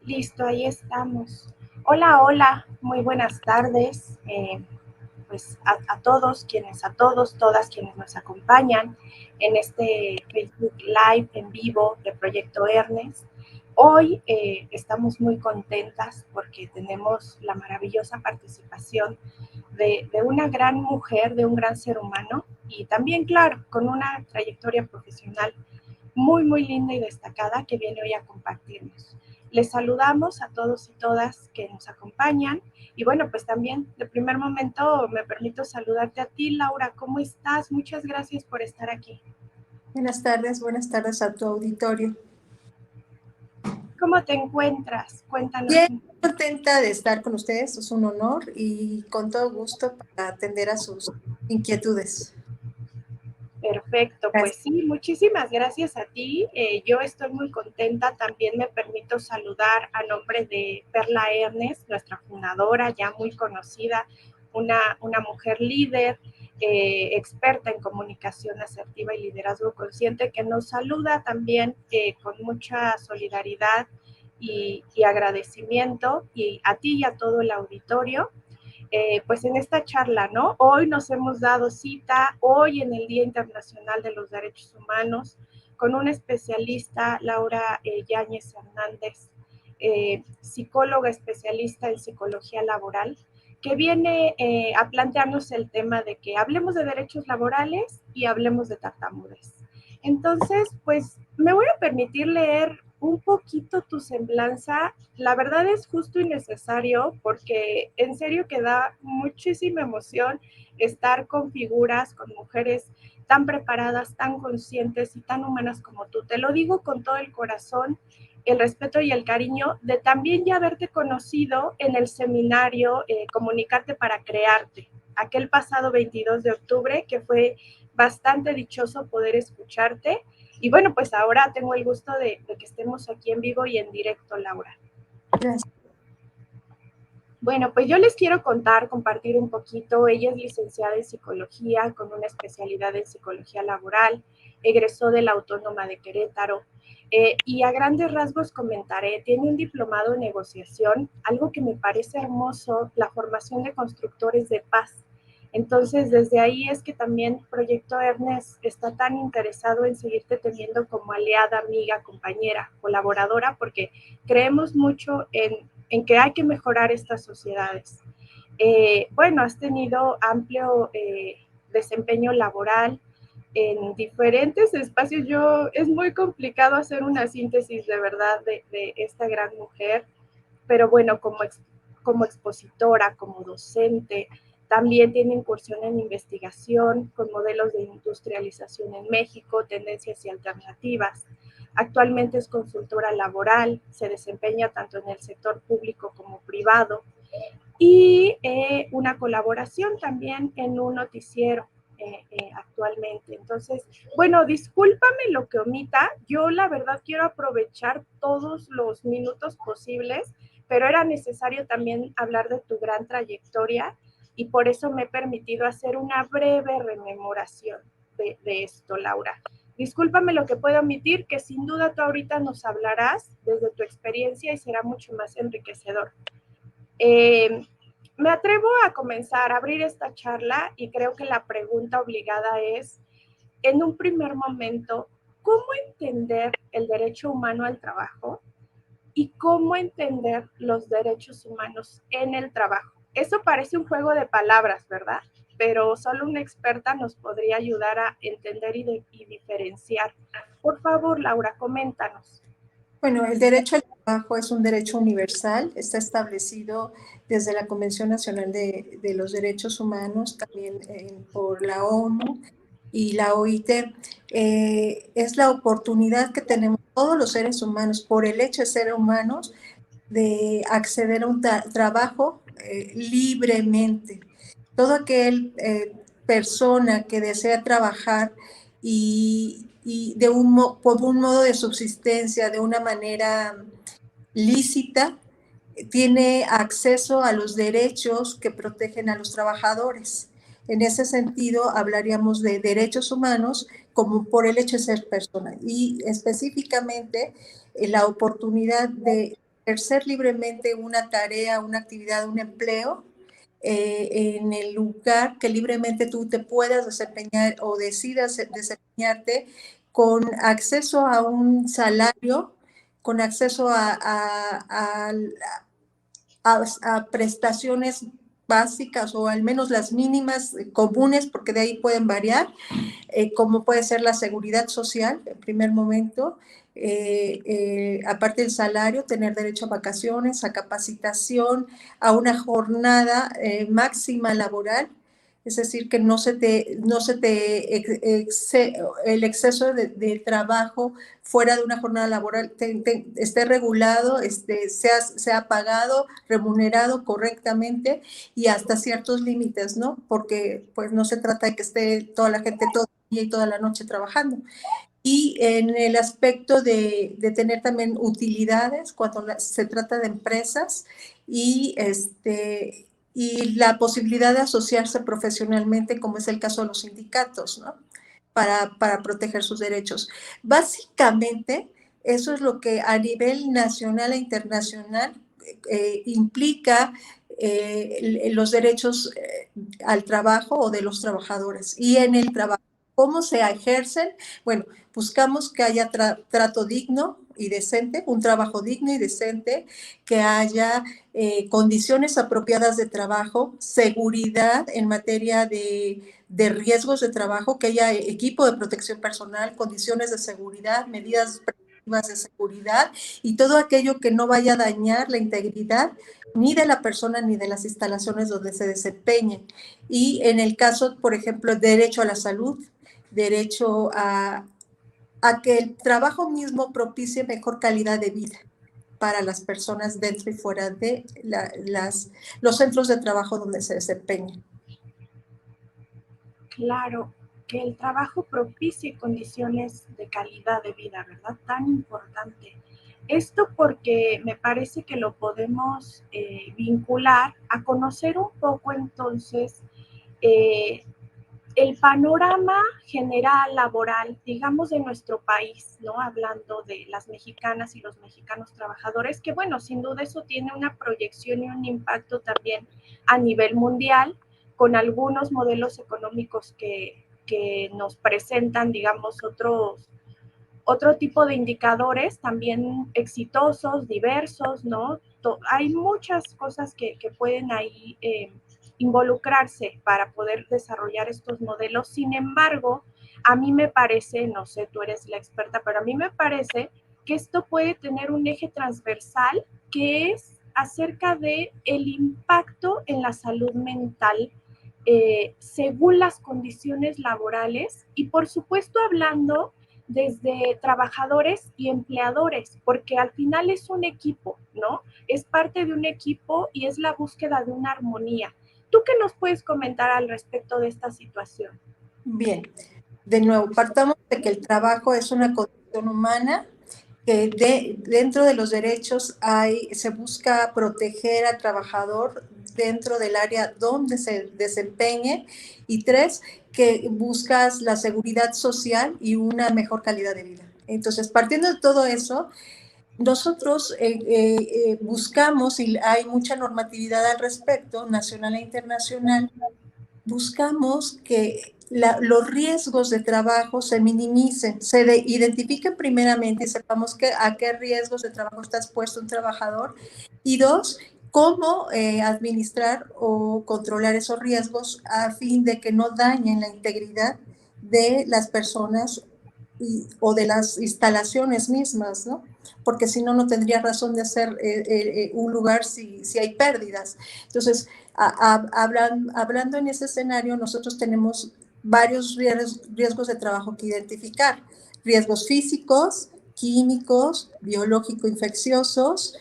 Listo, ahí estamos. Hola, hola, muy buenas tardes. Pues a todos, todas quienes nos acompañan en este Facebook Live en vivo de Proyecto Ernest. Hoy estamos muy contentas porque tenemos la maravillosa participación de una gran mujer, de un gran ser humano y también, claro, con una trayectoria profesional muy, muy linda y destacada que viene hoy a compartirnos. Les saludamos a todos y todas que nos acompañan y bueno, pues también de primer momento me permito saludarte a ti, Laura. ¿Cómo estás? Muchas gracias por estar aquí. Buenas tardes a tu auditorio. ¿Cómo te encuentras? Cuéntanos Bien, un poco. contenta de estar con ustedes, es un honor y con todo gusto para atender a sus inquietudes. Perfecto, pues Gracias. sí, muchísimas gracias a ti. Yo estoy muy contenta. También me permito saludar a nombre de Perla Ernest, nuestra fundadora, ya muy conocida, una mujer líder, experta en comunicación asertiva y liderazgo consciente, que nos saluda también con mucha solidaridad y agradecimiento, y a ti y a todo el auditorio. Pues en esta charla, ¿no? Hoy nos hemos dado cita, hoy en el Día Internacional de los Derechos Humanos, con una especialista, Laura Yáñez Hernández, psicóloga especialista en psicología laboral, que viene a plantearnos el tema de que hablemos de derechos laborales y hablemos de tartamudez. Entonces, pues me voy a permitir leer un poquito tu semblanza. La verdad es justo y necesario porque en serio que da muchísima emoción estar con figuras, con mujeres tan preparadas, tan conscientes y tan humanas como tú. Te lo digo con todo el corazón, el respeto y el cariño de también ya haberte conocido en el seminario Comunicarte para Crearte, aquel pasado 22 de octubre, que fue bastante dichoso poder escucharte. Y bueno, pues ahora tengo el gusto de que estemos aquí en vivo y en directo, Laura. Gracias. Bueno, pues yo les quiero compartir un poquito. Ella es licenciada en psicología con una especialidad en psicología laboral, egresó de la Autónoma de Querétaro y a grandes rasgos comentaré, tiene un diplomado en negociación, algo que me parece hermoso, la formación de constructores de paz. Entonces, desde ahí es que también Proyecto Ernest está tan interesado en seguirte teniendo como aliada, amiga, compañera, colaboradora, porque creemos mucho en que hay que mejorar estas sociedades. Bueno, has tenido amplio desempeño laboral en diferentes espacios. Es muy complicado hacer una síntesis de verdad de esta gran mujer, pero bueno, como expositora, como docente, también tiene incursión en investigación con modelos de industrialización en México, tendencias y alternativas. Actualmente es consultora laboral, se desempeña tanto en el sector público como privado y una colaboración también en un noticiero actualmente. Entonces, bueno, discúlpame lo que omita, yo la verdad quiero aprovechar todos los minutos posibles, pero era necesario también hablar de tu gran trayectoria y por eso me he permitido hacer una breve rememoración de esto, Laura. Discúlpame lo que puedo omitir, que sin duda tú ahorita nos hablarás desde tu experiencia y será mucho más enriquecedor. Me atrevo a comenzar a abrir esta charla y creo que la pregunta obligada es, en un primer momento, ¿cómo entender el derecho humano al trabajo y cómo entender los derechos humanos en el trabajo? Eso parece un juego de palabras, ¿verdad? Pero solo una experta nos podría ayudar a entender y diferenciar. Por favor, Laura, coméntanos. Bueno, el derecho al trabajo es un derecho universal, está establecido desde la Convención Nacional de los Derechos Humanos, también por la ONU y la OIT. Es la oportunidad que tenemos todos los seres humanos, por el hecho de ser humanos, de acceder a un trabajo libremente. Todo aquel persona que desea trabajar y por un modo de subsistencia, de una manera lícita, tiene acceso a los derechos que protegen a los trabajadores. En ese sentido, hablaríamos de derechos humanos como por el hecho de ser persona y específicamente la oportunidad de ejercer libremente una tarea, una actividad, un empleo, en el lugar que libremente tú te puedas desempeñar o decidas desempeñarte con acceso a un salario, con acceso a prestaciones básicas o al menos las mínimas comunes, porque de ahí pueden variar, como puede ser la seguridad social en primer momento, aparte del salario, tener derecho a vacaciones, a capacitación, a una jornada máxima laboral, es decir, que el exceso de trabajo fuera de una jornada laboral esté regulado, sea pagado, remunerado correctamente y hasta ciertos límites, ¿no? Porque pues no se trata de que esté toda la gente todo el día y toda la noche trabajando. Y en el aspecto de tener también utilidades cuando se trata de empresas y, y la posibilidad de asociarse profesionalmente, como es el caso de los sindicatos, ¿no? Para proteger sus derechos. Básicamente, eso es lo que a nivel nacional e internacional implica los derechos al trabajo o de los trabajadores. Y en el trabajo, ¿cómo se ejercen? Bueno, buscamos que haya trato digno y decente, un trabajo digno y decente, que haya condiciones apropiadas de trabajo, seguridad en materia de riesgos de trabajo, que haya equipo de protección personal, condiciones de seguridad, medidas preventivas de seguridad y todo aquello que no vaya a dañar la integridad ni de la persona ni de las instalaciones donde se desempeñen. Y en el caso, por ejemplo, derecho a la salud, derecho a que el trabajo mismo propicie mejor calidad de vida para las personas dentro y fuera de los centros de trabajo donde se desempeñan. Claro, que el trabajo propicie condiciones de calidad de vida, ¿verdad? Tan importante. Esto porque me parece que lo podemos vincular a conocer un poco entonces eh, el panorama general laboral, digamos, de nuestro país, ¿no? Hablando de las mexicanas y los mexicanos trabajadores, que bueno, sin duda eso tiene una proyección y un impacto también a nivel mundial, con algunos modelos económicos que nos presentan, digamos, otro tipo de indicadores también exitosos, diversos, ¿no? Hay muchas cosas que pueden ahí involucrarse para poder desarrollar estos modelos. Sin embargo, a mí me parece, no sé, tú eres la experta, pero a mí me parece que esto puede tener un eje transversal que es acerca de el impacto en la salud mental según las condiciones laborales y por supuesto hablando desde trabajadores y empleadores, porque al final es un equipo, ¿no? Es parte de un equipo y es la búsqueda de una armonía. ¿Tú qué nos puedes comentar al respecto de esta situación? Bien, de nuevo, partamos de que el trabajo es una condición humana, que dentro de los derechos se busca proteger al trabajador dentro del área donde se desempeñe, y tres, que buscas la seguridad social y una mejor calidad de vida. Entonces, partiendo de todo eso, nosotros buscamos, y hay mucha normatividad al respecto, nacional e internacional, buscamos que los riesgos de trabajo se minimicen, identifiquen primeramente y sepamos a qué riesgos de trabajo está expuesto un trabajador, y dos, cómo administrar o controlar esos riesgos a fin de que no dañen la integridad de las personas o de las instalaciones mismas, ¿no? Porque si no, no tendría razón de ser un lugar si hay pérdidas. Entonces, hablando en ese escenario, nosotros tenemos varios riesgos de trabajo que identificar. Riesgos físicos, químicos, biológico-infecciosos,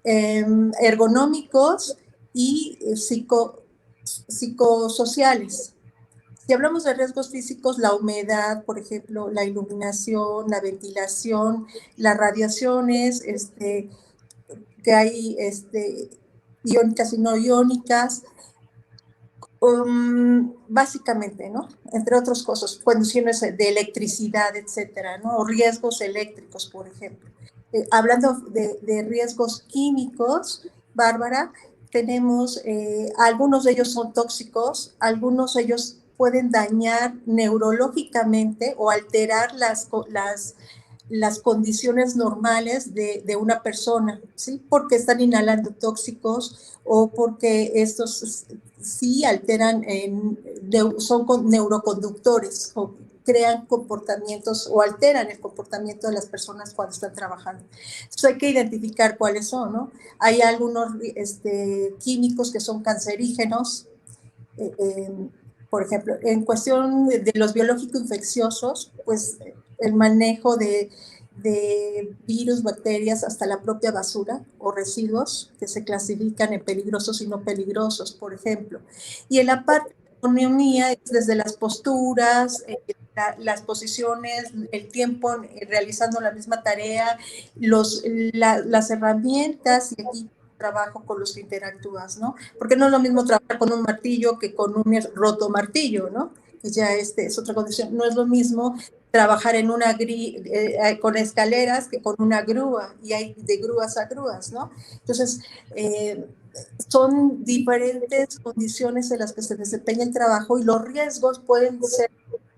ergonómicos y psicosociales. Si hablamos de riesgos físicos, la humedad, por ejemplo, la iluminación, la ventilación, las radiaciones, que hay iónicas y no iónicas, básicamente, ¿no? Entre otras cosas, condiciones de electricidad, etcétera, ¿no? O riesgos eléctricos, por ejemplo. hablando de riesgos químicos, Bárbara, tenemos, algunos de ellos son tóxicos, algunos de ellos pueden dañar neurológicamente o alterar las condiciones normales de una persona, ¿sí? Porque están inhalando tóxicos o porque estos sí alteran, son neuroconductores o crean comportamientos o alteran el comportamiento de las personas cuando están trabajando. Entonces hay que identificar cuáles son, ¿no? Hay algunos químicos que son cancerígenos, por ejemplo, en cuestión de los biológicos infecciosos, pues el manejo de virus, bacterias, hasta la propia basura o residuos que se clasifican en peligrosos y no peligrosos, por ejemplo. Y en la parte de economía es desde las posturas, las posiciones, el tiempo realizando la misma tarea, las herramientas y aquí trabajo con los que interactúas, ¿no? Porque no es lo mismo trabajar con un martillo que con un roto martillo, ¿no? Que ya es otra condición. No es lo mismo trabajar en con escaleras que con una grúa, y hay de grúas a grúas, ¿no? Entonces, son diferentes condiciones en las que se desempeña el trabajo y los riesgos pueden ser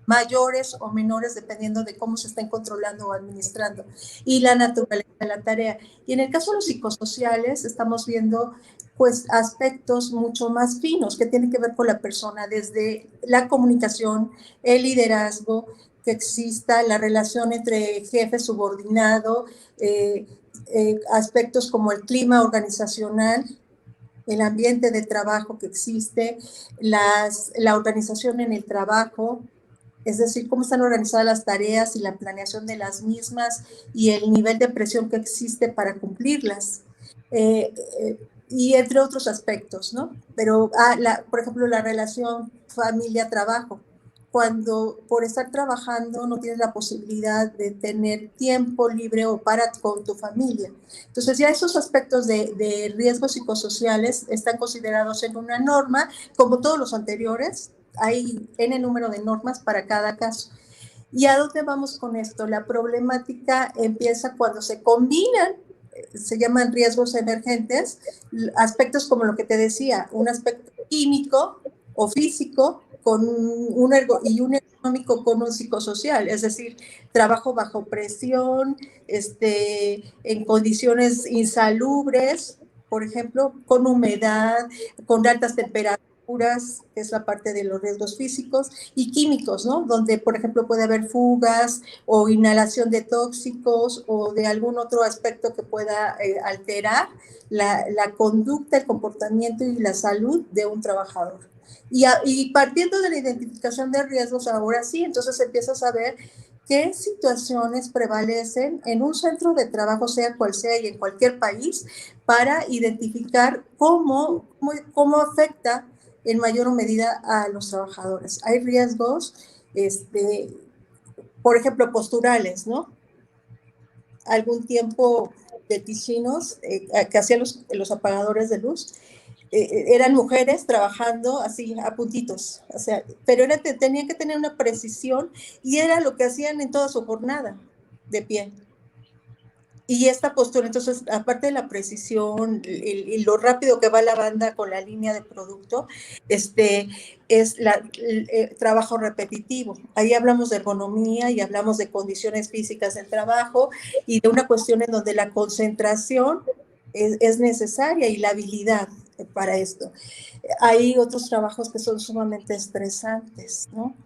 mayores o menores dependiendo de cómo se estén controlando o administrando y la naturaleza de la tarea. Y en el caso de los psicosociales estamos viendo pues aspectos mucho más finos que tienen que ver con la persona, desde la comunicación, el liderazgo, que exista la relación entre jefe subordinado, aspectos como el clima organizacional, el ambiente de trabajo que existe, la organización en el trabajo, es decir, cómo están organizadas las tareas y la planeación de las mismas y el nivel de presión que existe para cumplirlas. Y entre otros aspectos, ¿no? Pero, por ejemplo, la relación familia-trabajo. Cuando por estar trabajando no tienes la posibilidad de tener tiempo libre o para con tu familia. Entonces ya esos aspectos de riesgos psicosociales están considerados en una norma, como todos los anteriores. Hay N número de normas para cada caso. ¿Y a dónde vamos con esto? La problemática empieza cuando se combinan, se llaman riesgos emergentes, aspectos como lo que te decía, un aspecto químico o físico y un económico con un psicosocial, es decir, trabajo bajo presión, en condiciones insalubres, por ejemplo, con humedad, con altas temperaturas, que es la parte de los riesgos físicos, y químicos, ¿no? Donde, por ejemplo, puede haber fugas o inhalación de tóxicos o de algún otro aspecto que pueda alterar la conducta, el comportamiento y la salud de un trabajador. Y partiendo de la identificación de riesgos, ahora sí, entonces empieza a saber qué situaciones prevalecen en un centro de trabajo, sea cual sea y en cualquier país, para identificar cómo afecta en mayor medida a los trabajadores. Hay riesgos, por ejemplo, posturales, ¿no? Algún tiempo de Tichinus, que hacían los apagadores de luz, eran mujeres trabajando así a puntitos, o sea, pero tenían que tener una precisión y era lo que hacían en toda su jornada de pie. Y esta postura, entonces, aparte de la precisión y lo rápido que va la banda con la línea de producto, es el trabajo repetitivo. Ahí hablamos de ergonomía y hablamos de condiciones físicas del trabajo y de una cuestión en donde la concentración es necesaria y la habilidad para esto. Hay otros trabajos que son sumamente estresantes, ¿no?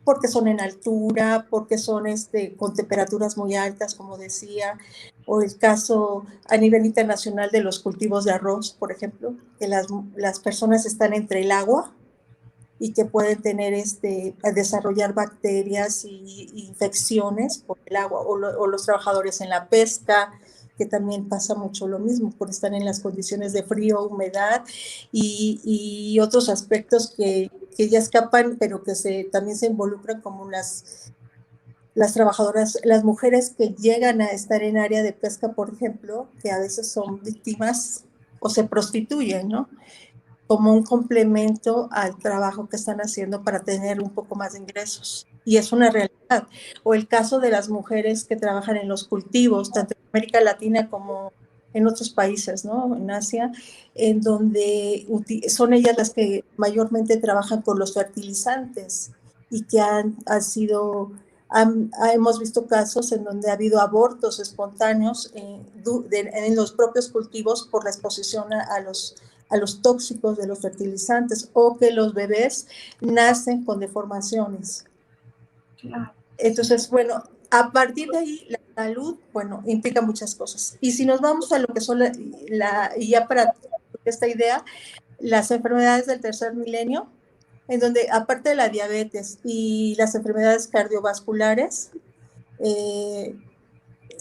Porque son en altura, porque son con temperaturas muy altas, como decía, o el caso a nivel internacional de los cultivos de arroz, por ejemplo, que las personas están entre el agua y que pueden tener desarrollar bacterias y infecciones por el agua, o los trabajadores en la pesca, que también pasa mucho lo mismo, por estar en las condiciones de frío, humedad y otros aspectos que ya escapan, pero que también se involucran, como las trabajadoras, las mujeres que llegan a estar en área de pesca, por ejemplo, que a veces son víctimas o se prostituyen, ¿no? Como un complemento al trabajo que están haciendo para tener un poco más de ingresos. y es una realidad. O el caso de las mujeres que trabajan en los cultivos, tanto en América Latina como en otros países, ¿no? En Asia, en donde son ellas las que mayormente trabajan con los fertilizantes y que hemos visto casos en donde ha habido abortos espontáneos en los propios cultivos por la exposición a los tóxicos de los fertilizantes, o que los bebés nacen con deformaciones. Entonces, bueno, a partir de ahí, la salud, bueno, implica muchas cosas. Y si nos vamos a lo que son y ya para esta idea, las enfermedades del tercer milenio, en donde aparte de la diabetes y las enfermedades cardiovasculares,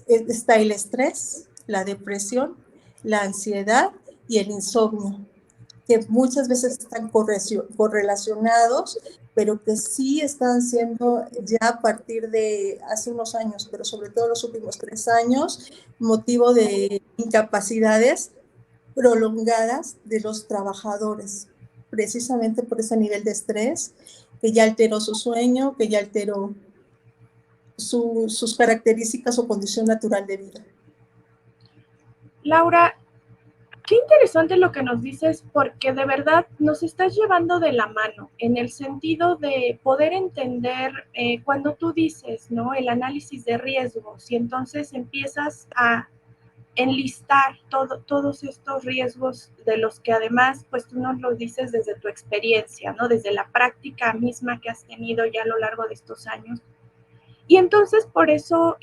está el estrés, la depresión, la ansiedad y el insomnio, que muchas veces están correlacionados, pero que sí están siendo ya a partir de hace unos años, pero sobre todo los últimos 3 años, motivo de incapacidades prolongadas de los trabajadores, precisamente por ese nivel de estrés que ya alteró su sueño, que ya alteró sus características o condición natural de vida. Laura, qué interesante lo que nos dices, porque de verdad nos estás llevando de la mano en el sentido de poder entender cuando tú dices, ¿no? El análisis de riesgos, y entonces empiezas a enlistar todos estos riesgos de los que además, pues tú nos lo dices desde tu experiencia, ¿no? Desde la práctica misma que has tenido ya a lo largo de estos años. Y entonces por eso,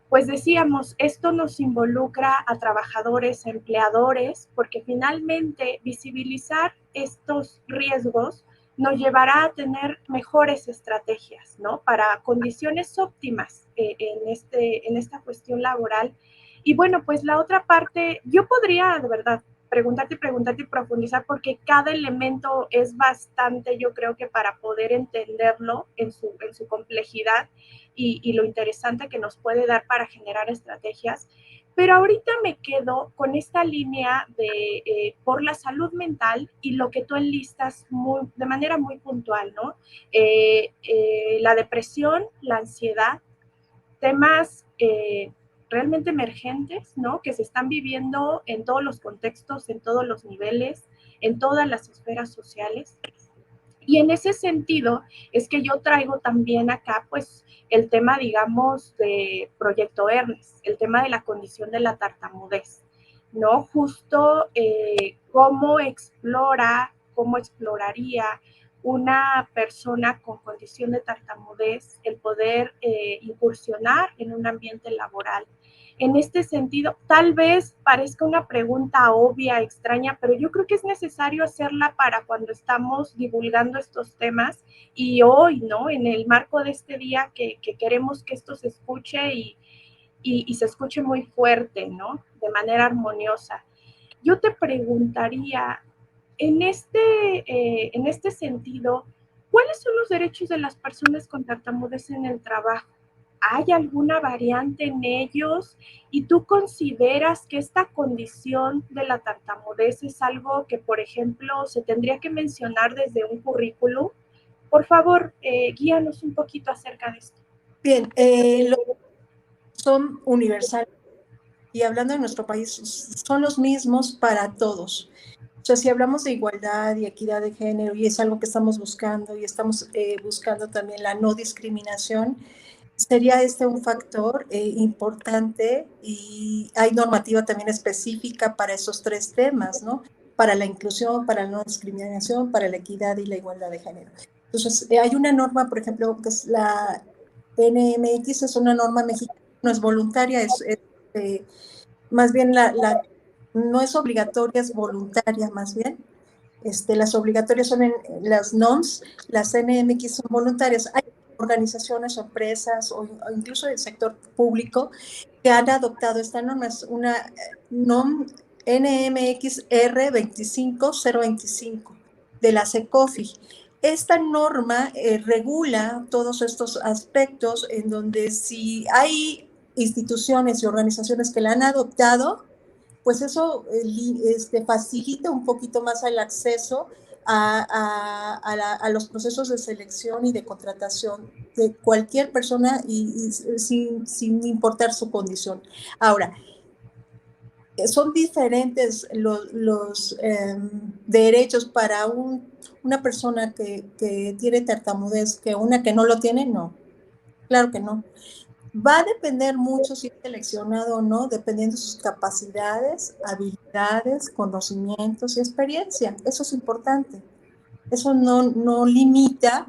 pues decíamos, esto nos involucra a trabajadores, a empleadores, porque finalmente visibilizar estos riesgos nos llevará a tener mejores estrategias, ¿no? Para condiciones óptimas en esta cuestión laboral. Y bueno, pues la otra parte, yo podría de verdad preguntarte y profundizar, porque cada elemento es bastante, yo creo que para poder entenderlo en su complejidad y lo interesante que nos puede dar para generar estrategias. Pero ahorita me quedo con esta línea de por la salud mental y lo que tú enlistas de manera muy puntual, ¿no? La depresión, la ansiedad, temas realmente emergentes, ¿no? Que se están viviendo en todos los contextos, en todos los niveles, en todas las esferas sociales. Y en ese sentido es que yo traigo también acá, pues, el tema, digamos, de Proyecto Ernest, el tema de la condición de la tartamudez, ¿no? Justo cómo exploraría una persona con condición de tartamudez el poder incursionar en un ambiente laboral. En este sentido, tal vez parezca una pregunta obvia, extraña, pero yo creo que es necesario hacerla para cuando estamos divulgando estos temas y hoy, ¿no? En el marco de este día que queremos que esto se escuche y se escuche muy fuerte, ¿no? De manera armoniosa. Yo te preguntaría, en este sentido, ¿cuáles son los derechos de las personas con tartamudez en el trabajo? ¿Hay alguna variante en ellos? ¿Y tú consideras que esta condición de la tartamudez es algo que, por ejemplo, se tendría que mencionar desde un currículum? Por favor, guíanos un poquito acerca de esto. Bien, son universales y hablando de nuestro país, son los mismos para todos. O sea, si hablamos de igualdad y equidad de género, y es algo que estamos buscando, y estamos buscando también la no discriminación, sería un factor importante, y hay normativa también específica para esos 3 temas, ¿no? Para la inclusión, para la no discriminación, para la equidad y la igualdad de género. Entonces, hay una norma, por ejemplo, que es la NMX, es una norma mexicana, no es voluntaria, más bien no es obligatoria, es voluntaria más bien. Las obligatorias son las NOMS, las NMX son voluntarias. Hay organizaciones, empresas o incluso el sector público que han adoptado esta norma. Es una NOM NMXR 25025 de la SECOFI. Esta norma regula todos estos aspectos en donde si hay instituciones y organizaciones que la han adoptado, pues eso facilita un poquito más el acceso a los procesos de selección y de contratación de cualquier persona y sin importar su condición. Ahora, son diferentes los derechos para una persona que tiene tartamudez que una que no lo tiene, no. Claro que no. Va a depender mucho si es seleccionado o no, dependiendo de sus capacidades, habilidades, conocimientos y experiencia. Eso es importante. Eso no limita,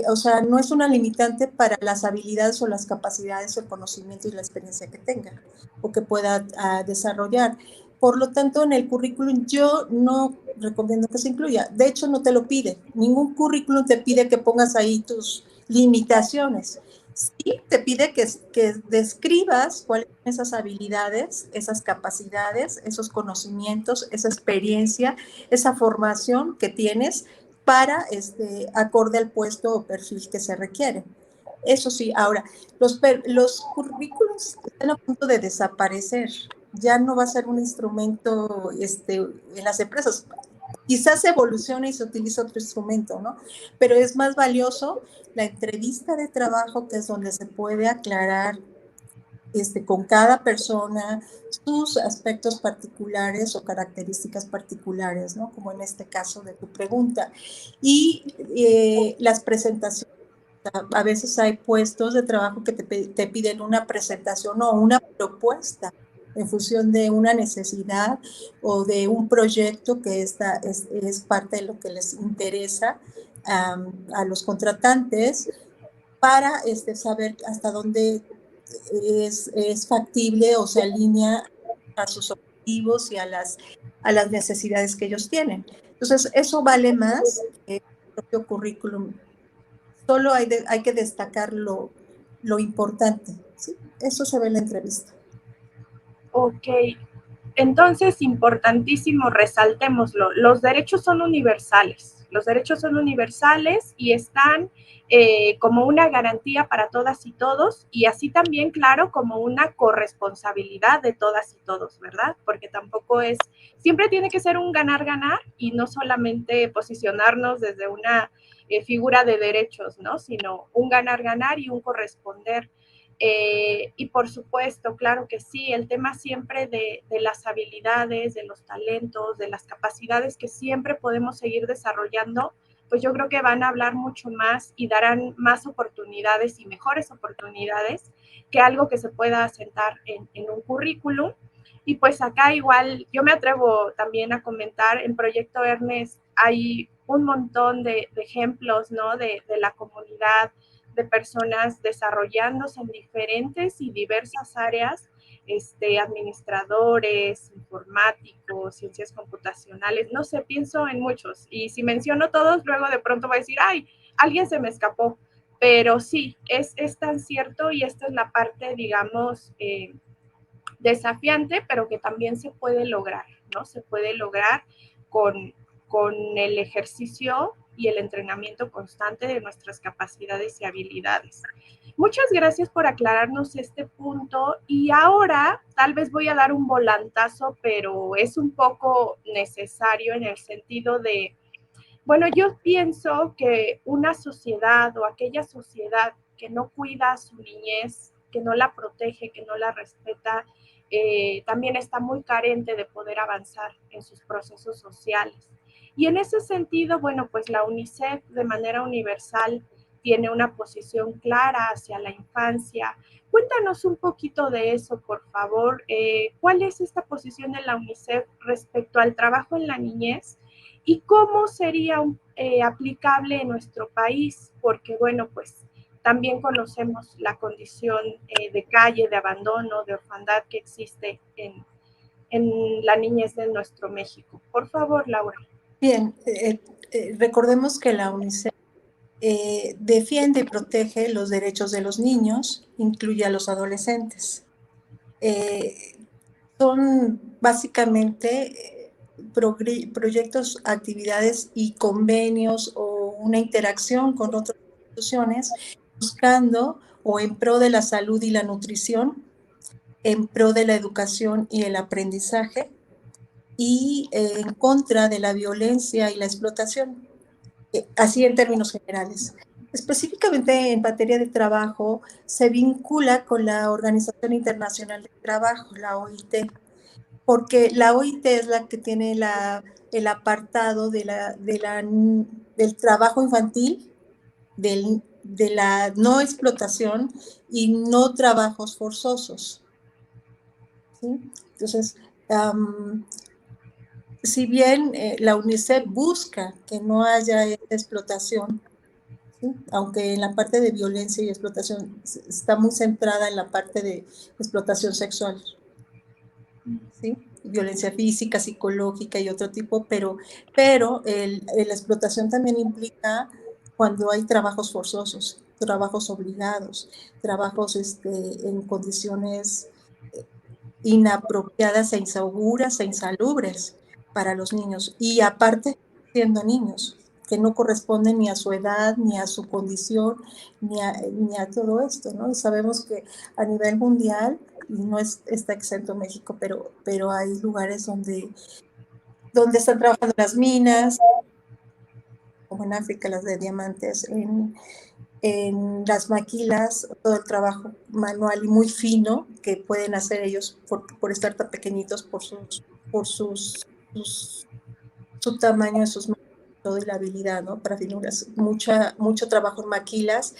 o sea, no es una limitante para las habilidades o las capacidades, el conocimiento y la experiencia que tenga o que pueda desarrollar. Por lo tanto, en el currículum yo no recomiendo que se incluya. De hecho, no te lo pide. Ningún currículum te pide que pongas ahí tus limitaciones. Sí, te pide que describas cuáles son esas habilidades, esas capacidades, esos conocimientos, esa experiencia, esa formación que tienes para acorde al puesto o perfil que se requiere. Eso sí, ahora, los currículums están a punto de desaparecer. Ya no va a ser un instrumento en las empresas. Quizás evolucione y se utiliza otro instrumento, ¿no? Pero es más valioso la entrevista de trabajo, que es donde se puede aclarar con cada persona sus aspectos particulares o características particulares, ¿no? Como en este caso de tu pregunta. Y las presentaciones. A veces hay puestos de trabajo que te piden una presentación o una propuesta en función de una necesidad o de un proyecto que es parte de lo que les interesa a los contratantes para saber hasta dónde es factible o se alinea a sus objetivos y a las necesidades que ellos tienen. Entonces, eso vale más que el propio currículum. Solo hay que destacar lo importante, ¿sí? Eso se ve en la entrevista. Ok, entonces importantísimo, resaltémoslo, los derechos son universales, y están como una garantía para todas y todos, y así también, claro, como una corresponsabilidad de todas y todos, ¿verdad? Porque tampoco siempre tiene que ser un ganar-ganar y no solamente posicionarnos desde una figura de derechos, ¿no? Sino un ganar-ganar y un corresponder. Y por supuesto, claro que sí, el tema siempre de las habilidades, de los talentos, de las capacidades que siempre podemos seguir desarrollando, pues yo creo que van a hablar mucho más y darán más oportunidades y mejores oportunidades que algo que se pueda asentar en un currículum. Y pues acá igual, yo me atrevo también a comentar, en Proyecto Ernest hay un montón de ejemplos, ¿no? De la comunidad, de personas desarrollándose en diferentes y diversas áreas, administradores, informáticos, ciencias computacionales, no sé, pienso en muchos. Y si menciono todos, luego de pronto voy a decir, ay, alguien se me escapó. Pero sí, es tan cierto y esta es la parte, digamos, desafiante, pero que también se puede lograr, ¿no? Se puede lograr con, con el ejercicio y el entrenamiento constante de nuestras capacidades y habilidades. Muchas gracias por aclararnos este punto y ahora tal vez voy a dar un volantazo, pero es un poco necesario en el sentido de, bueno, yo pienso que una sociedad o aquella sociedad que no cuida a su niñez, que no la protege, que no la respeta, también está muy carente de poder avanzar en sus procesos sociales. Y en ese sentido, bueno, pues la UNICEF de manera universal tiene una posición clara hacia la infancia. Cuéntanos un poquito de eso, por favor. ¿Cuál es esta posición de la UNICEF respecto al trabajo en la niñez? ¿Y cómo sería aplicable en nuestro país? Porque, bueno, pues también conocemos la condición de calle, de abandono, de orfandad que existe en la niñez de nuestro México. Por favor, Laura. Bien, recordemos que la UNICEF defiende y protege los derechos de los niños, incluye a los adolescentes. Son básicamente proyectos, actividades y convenios o una interacción con otras instituciones buscando o en pro de la salud y la nutrición, en pro de la educación y el aprendizaje, y en contra de la violencia y la explotación, así en términos generales. Específicamente en materia de trabajo, se vincula con la Organización Internacional del Trabajo, la OIT, porque la OIT es la que tiene el apartado del trabajo infantil, de la no explotación y no trabajos forzosos. ¿Sí? Entonces, si bien la UNICEF busca que no haya esta explotación, ¿sí? Aunque en la parte de violencia y explotación está muy centrada en la parte de explotación sexual, ¿sí? Violencia física, psicológica y otro tipo, pero la explotación también implica cuando hay trabajos forzosos, trabajos obligados, trabajos en condiciones inapropiadas e inseguras e insalubres para los niños. Y aparte, siendo niños, que no corresponden ni a su edad, ni a su condición, ni a todo esto, ¿no? Y sabemos que a nivel mundial, y no está exento México, pero hay lugares donde están trabajando las minas, como en África, las de diamantes, en las maquilas, todo el trabajo manual y muy fino que pueden hacer ellos por estar tan pequeñitos, por su tamaño, sus manos, todo y la habilidad, ¿no? Para figuras, mucho trabajo en maquilas.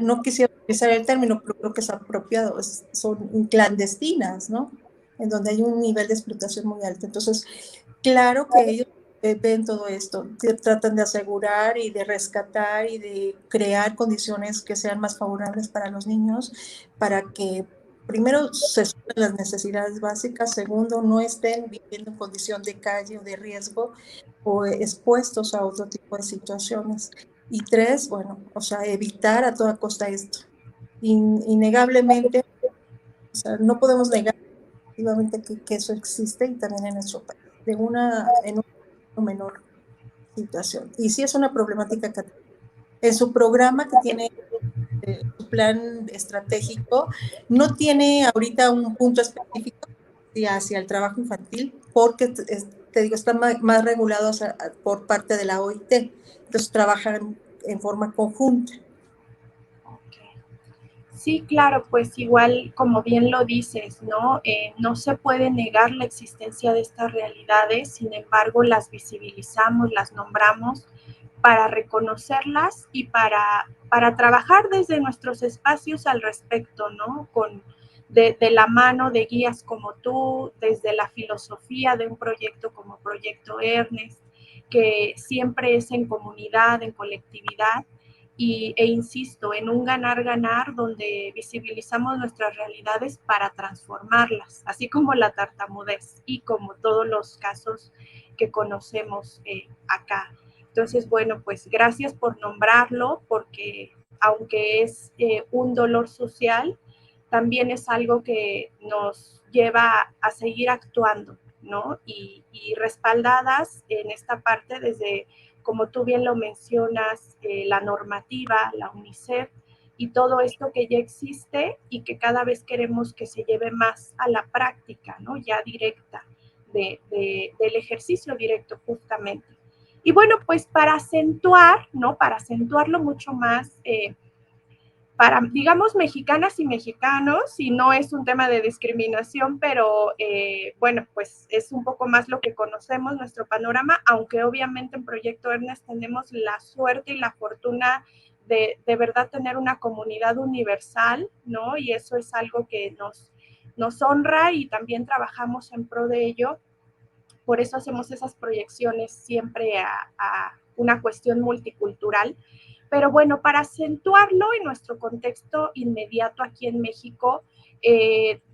No quisiera utilizar el término, pero creo que es apropiado, son clandestinas, ¿no? En donde hay un nivel de explotación muy alto. Entonces, claro que ellos ven todo esto, tratan de asegurar y de rescatar y de crear condiciones que sean más favorables para los niños, para que primero se suplan las necesidades básicas, segundo, no estén viviendo en condición de calle o de riesgo o expuestos a otro tipo de situaciones. Y tres, bueno, o sea, evitar a toda costa esto. Innegablemente, o sea, no podemos negar efectivamente que eso existe y también en nuestro país, en una menor situación. Y sí es una problemática que en su programa que tiene su plan estratégico, no tiene ahorita un punto específico hacia el trabajo infantil, porque te digo, está más regulado por parte de la OIT, entonces trabajan en forma conjunta. Sí, claro, pues igual como bien lo dices, ¿no? No se puede negar la existencia de estas realidades, sin embargo las visibilizamos, las nombramos para reconocerlas y para trabajar desde nuestros espacios al respecto, ¿no? De la mano de guías como tú, desde la filosofía de un proyecto como Proyecto Ernest, que siempre es en comunidad, en colectividad, e insisto, en un ganar-ganar donde visibilizamos nuestras realidades para transformarlas, así como la tartamudez y como todos los casos que conocemos acá. Entonces, bueno, pues gracias por nombrarlo, porque aunque es un dolor social, también es algo que nos lleva a seguir actuando, ¿no? Y respaldadas en esta parte desde, como tú bien lo mencionas, la normativa, la UNICEF y todo esto que ya existe y que cada vez queremos que se lleve más a la práctica, ¿no? Ya directa, del ejercicio directo justamente. Y bueno, pues para acentuar, ¿no? Para acentuarlo mucho más, para, digamos, mexicanas y mexicanos, y no es un tema de discriminación, pero bueno, pues es un poco más lo que conocemos, nuestro panorama, aunque obviamente en Proyecto Ernest tenemos la suerte y la fortuna de verdad tener una comunidad universal, ¿no? Y eso es algo que nos honra y también trabajamos en pro de ello. Por eso hacemos esas proyecciones siempre a una cuestión multicultural. Pero bueno, para acentuarlo en nuestro contexto inmediato aquí en México,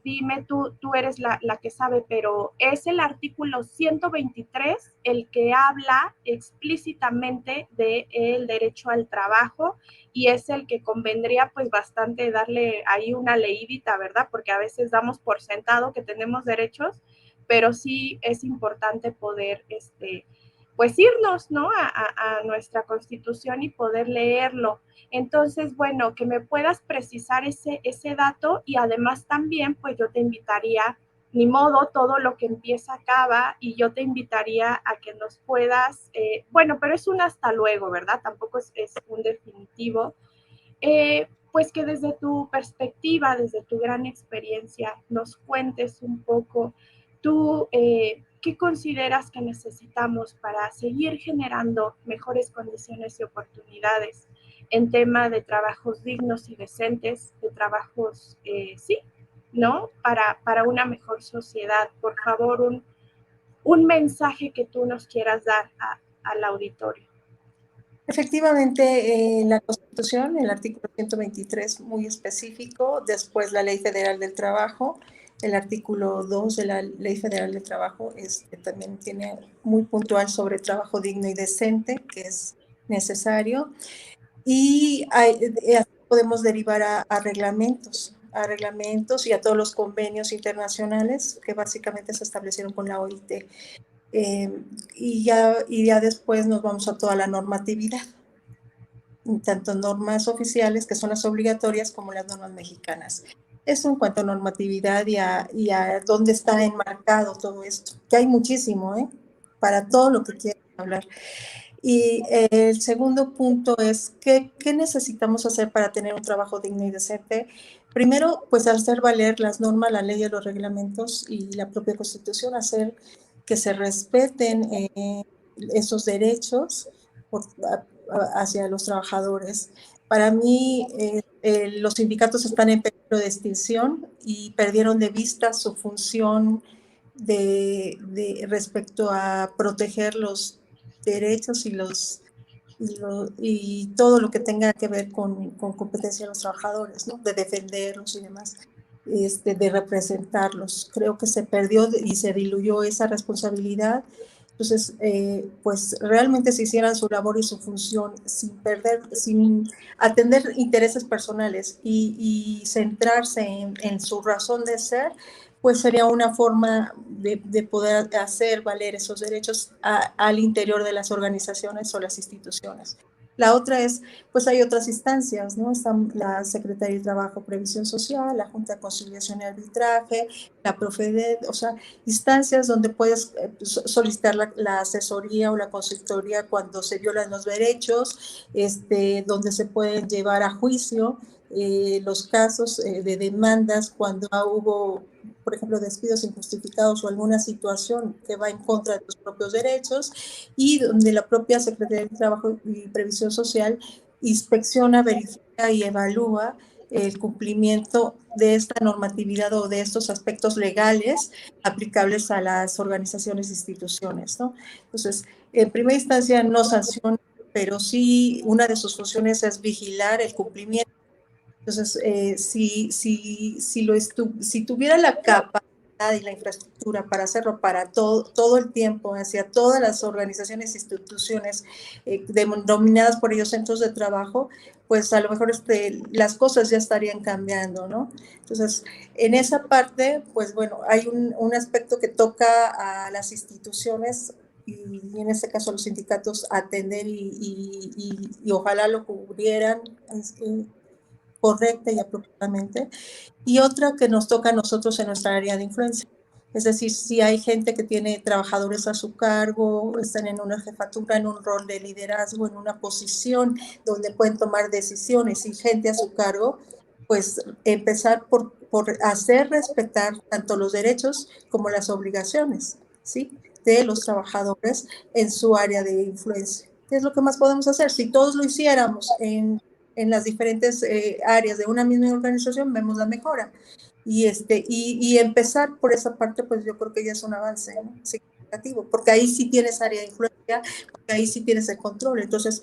dime, tú eres la que sabe, pero es el artículo 123 el que habla explícitamente del derecho al trabajo y es el que convendría pues bastante darle ahí una leidita, ¿verdad? Porque a veces damos por sentado que tenemos derechos, pero sí es importante poder, pues irnos, ¿no? A nuestra Constitución y poder leerlo. Entonces, bueno, que me puedas precisar ese dato y además también, pues yo te invitaría, ni modo, todo lo que empieza acaba y yo te invitaría a que nos puedas, bueno, pero es un hasta luego, ¿verdad? Tampoco es un definitivo. Pues que desde tu perspectiva, desde tu gran experiencia, nos cuentes un poco tú qué consideras que necesitamos para seguir generando mejores condiciones y oportunidades en tema de trabajos dignos y decentes, de trabajos, sí, ¿no? Para una mejor sociedad. Por favor, un mensaje que tú nos quieras dar al auditorio. Efectivamente, la Constitución, el artículo 123, muy específico, después la Ley Federal del Trabajo, el artículo 2 de la Ley Federal del Trabajo también tiene muy puntual sobre trabajo digno y decente, que es necesario, y podemos derivar a reglamentos y a todos los convenios internacionales que básicamente se establecieron con la OIT. Y ya después nos vamos a toda la normatividad, tanto normas oficiales, que son las obligatorias, como las normas mexicanas. Eso en cuanto a normatividad y a dónde está enmarcado todo esto, que hay muchísimo, para todo lo que quieran hablar. Y el segundo punto es, ¿qué necesitamos hacer para tener un trabajo digno y decente? Primero, pues hacer valer las normas, la ley, los reglamentos y la propia Constitución, hacer que se respeten esos derechos hacia los trabajadores. Para mí, los sindicatos están en peligro de extinción y perdieron de vista su función respecto a proteger los derechos y todo lo que tenga que ver con competencia de los trabajadores, ¿no? De defenderlos y demás, de representarlos. Creo que se perdió y se diluyó esa responsabilidad. Entonces, pues realmente si hicieran su labor y su función sin atender intereses personales y centrarse en su razón de ser, pues sería una forma de poder hacer valer esos derechos al interior de las organizaciones o las instituciones. La otra es, pues hay otras instancias, ¿no? Están la Secretaría de Trabajo, Previsión Social, la Junta de Conciliación y Arbitraje, la Profedet, o sea, instancias donde puedes solicitar la asesoría o la consultoría cuando se violan los derechos, donde se pueden llevar a juicio los casos de demandas cuando hubo, por ejemplo, despidos injustificados o alguna situación que va en contra de tus propios derechos, y donde la propia Secretaría de Trabajo y Previsión Social inspecciona, verifica y evalúa el cumplimiento de esta normatividad o de estos aspectos legales aplicables a las organizaciones e instituciones, ¿no? Entonces, en primera instancia no sanciona, pero sí una de sus funciones es vigilar el cumplimiento. Entonces, si tuviera la capacidad y la infraestructura para hacerlo para todo el tiempo, hacia todas las organizaciones e instituciones denominadas por ellos centros de trabajo, pues a lo mejor las cosas ya estarían cambiando, ¿no? Entonces, en esa parte, pues bueno, hay un aspecto que toca a las instituciones y en este caso a los sindicatos atender y ojalá lo cubrieran correcta y apropiadamente, y otra que nos toca a nosotros en nuestra área de influencia. Es decir, si hay gente que tiene trabajadores a su cargo, están en una jefatura, en un rol de liderazgo, en una posición donde pueden tomar decisiones y gente a su cargo, pues empezar por hacer respetar tanto los derechos como las obligaciones, ¿sí?, de los trabajadores en su área de influencia. ¿Qué es lo que más podemos hacer? Si todos lo hiciéramos en las diferentes áreas de una misma organización, vemos la mejora. Y empezar por esa parte, pues yo creo que ya es un avance, ¿no?, significativo, porque ahí sí tienes área de influencia, porque ahí sí tienes el control. Entonces,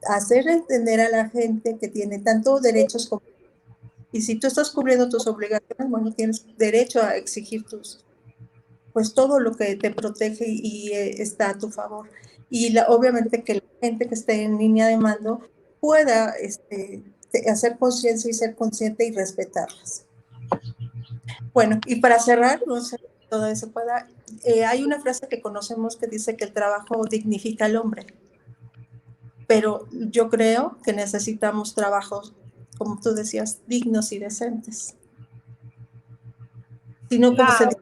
hacer entender a la gente que tiene tanto derechos como... Y si tú estás cubriendo tus obligaciones, bueno, tienes derecho a exigir pues todo lo que te protege y está a tu favor. Y obviamente que la gente que esté en línea de mando pueda hacer conciencia y ser consciente y respetarlas. Bueno, y para cerrar, no sé, todo eso pueda, hay una frase que conocemos que dice que el trabajo dignifica al hombre, pero yo creo que necesitamos trabajos, como tú decías, dignos y decentes. Si no, como se dice,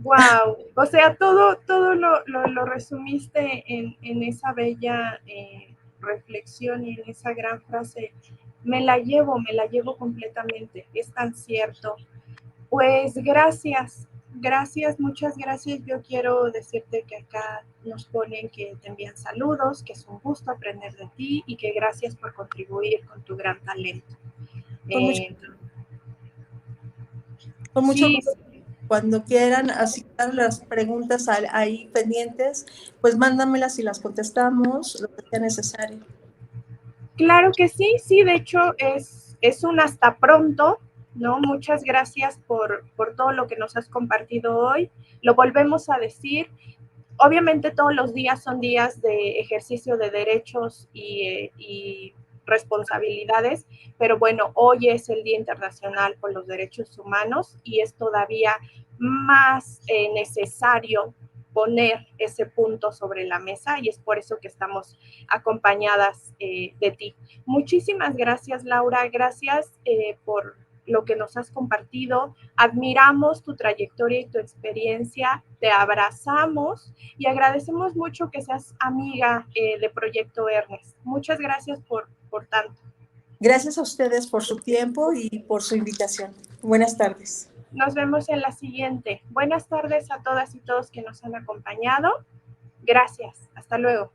Wow, o sea, todo lo resumiste en esa bella reflexión y en esa gran frase. Me la llevo completamente, es tan cierto. Pues gracias, gracias, muchas gracias. Yo quiero decirte que acá nos ponen que te envían saludos, que es un gusto aprender de ti y que gracias por contribuir con tu gran talento. Con mucho, Eh, con mucho sí, gusto. Cuando quieran asignar las preguntas ahí pendientes, pues mándamelas y las contestamos, lo que sea necesario. claro que sí, sí, de hecho es un hasta pronto, ¿no? Muchas gracias por todo lo que nos has compartido hoy. Lo volvemos a decir. Obviamente todos los días son días de ejercicio de derechos y responsabilidades, pero bueno, hoy es el Día Internacional por los Derechos Humanos y es todavía más necesario poner ese punto sobre la mesa y es por eso que estamos acompañadas de ti. Muchísimas gracias, Laura. Gracias por lo que nos has compartido. Admiramos tu trayectoria y tu experiencia. Te abrazamos y agradecemos mucho que seas amiga de Proyecto Ernest. Muchas gracias por tanto. Gracias a ustedes por su tiempo y por su invitación. Buenas tardes. Nos vemos en la siguiente. Buenas tardes a todas y todos que nos han acompañado. Gracias. Hasta luego.